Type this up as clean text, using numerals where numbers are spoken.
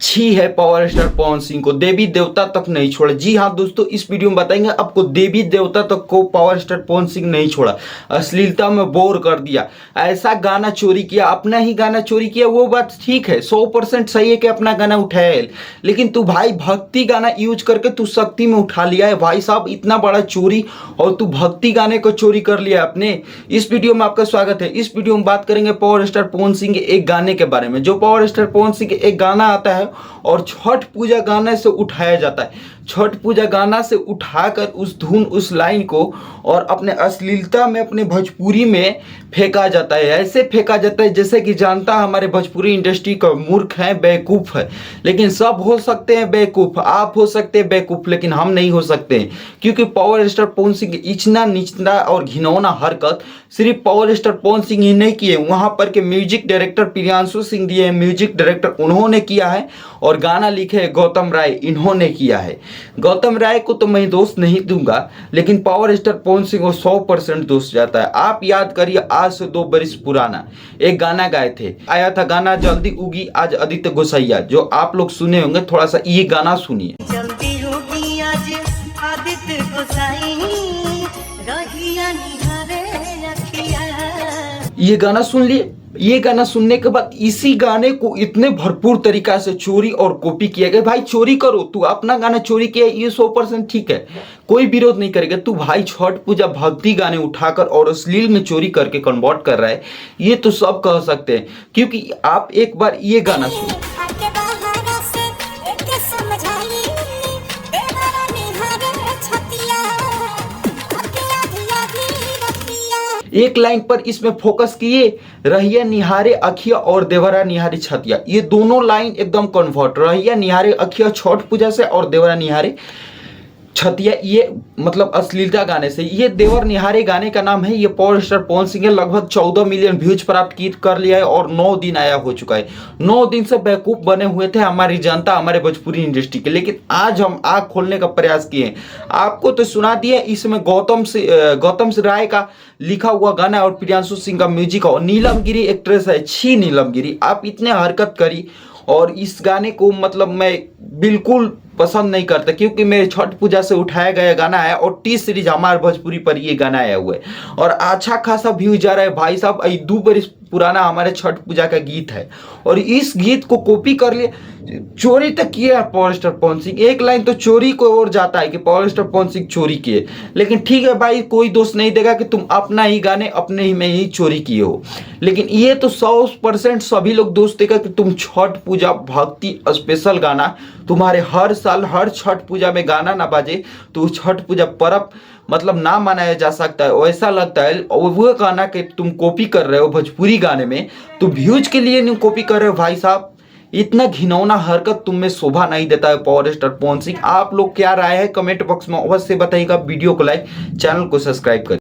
छी है power star Pawan Singh को, देवी देवता तक नहीं छोड़ा। जी हाँ दोस्तों, इस वीडियो में बताएंगे आपको देवी देवता तक को पावर स्टार पवन सिंह नहीं छोड़ा, अश्लीलता में बोर कर दिया, ऐसा गाना चोरी किया, अपना ही गाना चोरी किया। वो बात ठीक है, 100% सही है कि अपना गाना उठाया, लेकिन तू भाई भक्ति गाना यूज करके तू शक्ति में उठा लिया है भाई साहब, इतना बड़ा चोरी, और तू भक्ति गाने को चोरी कर लिया अपने। इस वीडियो में आपका स्वागत है। इस वीडियो में बात करेंगे पावर स्टार पवन सिंह के एक गाने के बारे में। जो पावर स्टार पवन सिंह के एक गाना आता है और छठ पूजा गाने से उठाया जाता है, छठ पूजा गाना से उठाकर उस धुन उस लाइन को और अपने अश्लीलता में अपने भोजपुरी में फेंका जाता है। ऐसे फेंका जाता है जैसे कि जानता हमारे भोजपुरी इंडस्ट्री का मूर्ख है, बेवकूफ़ है। लेकिन सब हो सकते हैं बेवकूफ़, आप हो सकते हैं बेवकूफ़, लेकिन हम नहीं हो सकते हैं, क्योंकि पावर स्टार पवन सिंह की इतना निचला और घिनौना हरकत सिर्फ पावर स्टार पवन सिंह ही नहीं किए, वहाँ पर के म्यूजिक डायरेक्टर प्रियांशु सिंह दिए हैं, म्यूजिक डायरेक्टर उन्होंने किया है, और गाना लिखे है गौतम राय, इन्होंने किया है। गौतम राय को तो मैं दोष नहीं दूंगा, लेकिन पावर स्टार पवन सिंह को 100% दोष जाता है। आप याद करिए, आज से 2 बरस पुराना एक गाना गाए थे, आया था गाना जल्दी उगी आज आदित्य गोसैया, जो आप लोग सुने होंगे। थोड़ा सा ये गाना सुनिए। जल्दी होगी आज आदित्य गोसाई, रहिया निहारे अखिया। ये गाना सुन लिए। ये गाना सुनने के बाद इसी गाने को इतने भरपूर तरीका से चोरी और कॉपी किया गया। भाई चोरी करो, तू अपना गाना चोरी किया, ये 100% ठीक है, कोई विरोध नहीं करेगा। तू भाई छठ पूजा भक्ति गाने उठाकर और अश्लील में चोरी करके कन्वर्ट कर रहा है, ये तो सब कह सकते हैं। क्योंकि आप एक बार ये गाना सुनो, एक लाइन पर इसमें फोकस किए, रहिया निहारे अखिया और देवरा निहारे छतिया, ये दोनों लाइन एकदम कन्वर्ट, रहिया निहारे अखिया छठ पूजा से और देवरा निहारे छतिया, ये मतलब अश्लीलता गाने से। ये देवर निहारे गाने का नाम है। ये पावर स्टार पवन सिंह ने लगभग 14 मिलियन व्यूज प्राप्त कर लिया है और 9 दिन आया हो चुका है। 9 दिन से बेवकूफ बने हुए थे हमारी जनता, हमारे भोजपुरी इंडस्ट्री के, लेकिन आज हम आग खोलने का प्रयास किए। आपको तो सुना दिया, इसमें गौतम से राय का लिखा हुआ गाना है और प्रियांशु सिंह का म्यूजिक, और नीलम गिरी एक्ट्रेस है। छी नीलम गिरी, आप इतने हरकत करी, और इस गाने को मतलब मैं बिल्कुल पसंद नहीं करता, क्योंकि मेरे छठ पूजा से उठाया गया गाना है और टी सीरीज हमारे भोजपुरी पर ये गाना आया हुआ है, और अच्छा खासा व्यू जा रहा है भाई साहब। 2 बरस पुराना हमारे छठ पूजा का गीत है, और इस गीत को कॉपी कर लिए, चोरी तक किया है पावर स्टार पवन सिंह। एक लाइन तो चोरी को और जाता है कि पावर स्टार पवन सिंह चोरी किए, लेकिन ठीक है भाई, कोई दोष नहीं देगा कि तुम अपना ही गाने अपने ही में ही चोरी किए हो। लेकिन ये तो 100% सभी लोग दोष देगा कि तुम छठ पूजा भक्ति स्पेशल गाना, तुम्हारे हर साल हर छठ पूजा में गाना ना बाजे तो छठ पूजा पर्व मतलब ना मनाया जा सकता है, वैसा लगता है। और वो गाना के तुम कॉपी कर रहे हो भोजपुरी गाने में, तो व्यूज के लिए नहीं कॉपी कर रहे हो भाई साहब। इतना घिनौना हरकत तुम में शोभा नहीं देता है पावर स्टार पवन सिंह। आप लोग क्या राय है कमेंट बॉक्स में अवश्य बताइएगा। वीडियो को लाइक, चैनल को सब्सक्राइब करें।